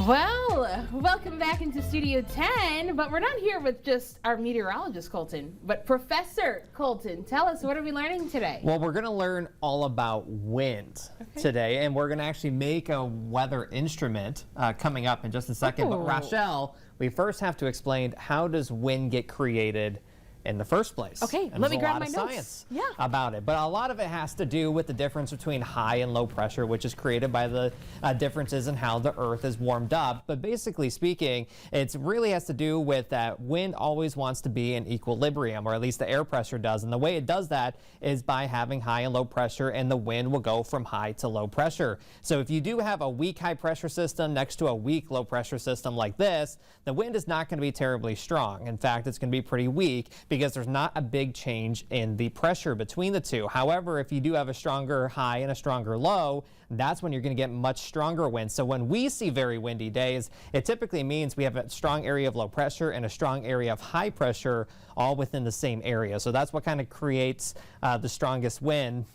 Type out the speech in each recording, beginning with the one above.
Well, welcome back into Studio 10, but we're not here with just our meteorologist, Colton, but Professor Colton. Tell us, what are we learning today? Well, we're going to learn all about wind today, and we're going to actually make a weather instrument coming up in just a second. But Rochelle, we first have to explain, how does wind get created in the first place? Okay, and let me grab my there's a lot of science about it, but a lot of it has to do with the difference between high and low pressure, which is created by the differences in how the earth is warmed up. But basically speaking, it really has to do with that wind always wants to be in equilibrium, or at least the air pressure does, and the way it does that is by having high and low pressure, and the wind will go from high to low pressure. So if you do have a weak high pressure system next to a weak low pressure system like this, the wind is not going to be terribly strong. In fact, it's going to be pretty weak, because there's not a big change in the pressure between the two. However, if you do have a stronger high and a stronger low, that's when you're going to get much stronger winds. So when we see very windy days, it typically means we have a strong area of low pressure and a strong area of high pressure all within the same area. So that's what kind of creates the strongest wind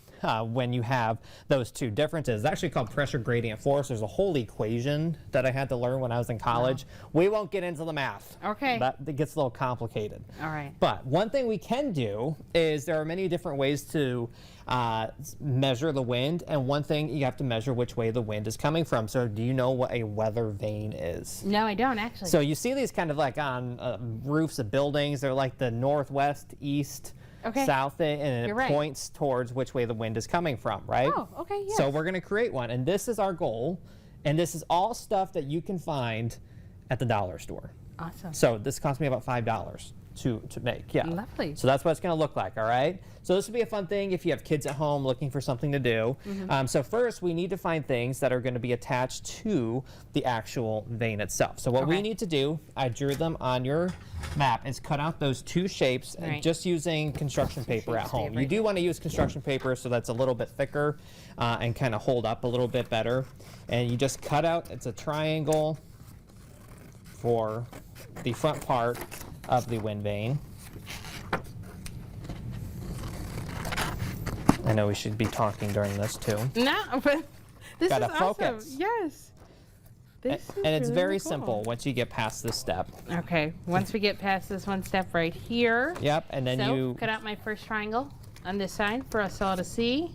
when you have those two differences. It's actually called pressure gradient force. There's a whole equation that I had to learn when I was in college. We won't get into the math. Okay. That gets a little complicated. All right. But one thing we can do is there are many different ways to measure the wind, and one thing, you have to measure which way the wind is coming from. So do you know what a weather vane is? No, I don't actually. So you see these kind of like on roofs of buildings. They're like the northwest, east, south, and it points towards which way the wind is coming from, right? Oh, okay, yes. So we're going to create one, and this is our goal, and this is all stuff that you can find at the dollar store. Awesome. So this cost me about $5 to make. Yeah. Lovely. So that's what it's going to look like, all right? So this would be a fun thing if you have kids at home looking for something to do. So first, we need to find things that are going to be attached to the actual vane itself. So what we need to do, I drew them on your map, is cut out those two shapes, and just using construction paper at home. You do want to use construction paper so that's a little bit thicker and kind of hold up a little bit better. And you just cut out, it's a triangle for the front part of the wind vane. I know we should be talking during this too. No, but this Gotta is focus. awesome. Yes. This is and it's really, very really cool. simple once you get past this step. Okay, once we get past this one step right here. Yep, and then you cut out my first triangle on this side for us all to see.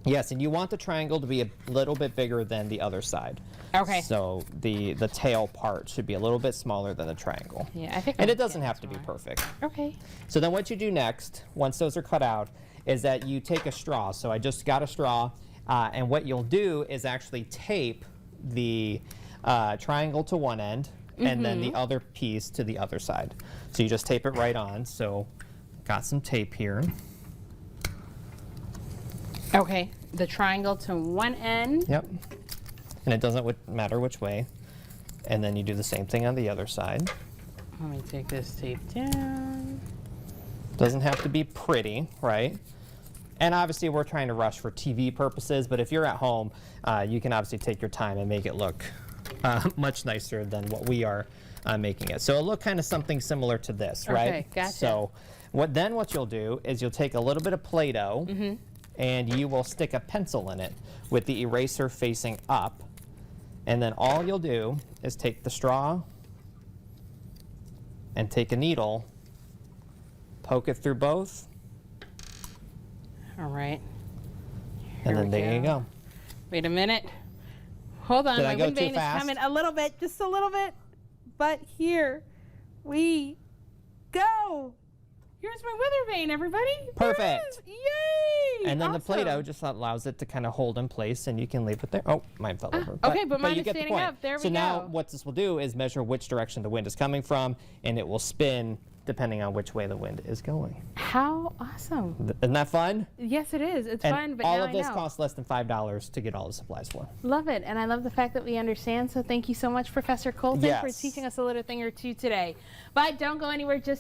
Yes, and you want the triangle to be a little bit bigger than the other side. Okay. So the tail part should be a little bit smaller than the triangle. Yeah, I think. And it doesn't have to be perfect. Okay. So then what you do next, once those are cut out, is that you take a straw. So I just got a straw, and what you'll do is actually tape the triangle to one end, and then the other piece to the other side. So you just tape it right on. So got some tape here. Okay, the triangle to one end. Yep. And it doesn't matter which way. And then you do the same thing on the other side. Let me take this tape down. Doesn't have to be pretty, right? And obviously we're trying to rush for TV purposes, but if you're at home, you can obviously take your time and make it look much nicer than what we are making it. So it'll look kind of something similar to this, right? Okay, gotcha. So what you'll do is you'll take a little bit of Play-Doh, and you will stick a pencil in it with the eraser facing up. And then all you'll do is take the straw and take a needle, poke it through both. All right. And then there you go. Wait a minute. Hold on, my wind vane is fast? coming a little bit, just a little bit. But here we go. Here's my weather vane, everybody. Perfect. Yay! And then the Awesome. Play-Doh just allows it to kind of hold in place, and you can leave it there. Oh, mine fell over. Okay, but mine you is get the standing point. up. There we So now go. what this will do is measure which direction the wind is coming from, and it will spin depending on which way the wind is going. How awesome. Isn't that fun? Yes, it is. It's And fun, but all now of this I know. costs less than $5 to get all the supplies for. Love it, and I love the fact that we understand, so thank you so much, Professor Colton, for Yes. teaching us a little thing or two today. But don't go anywhere, just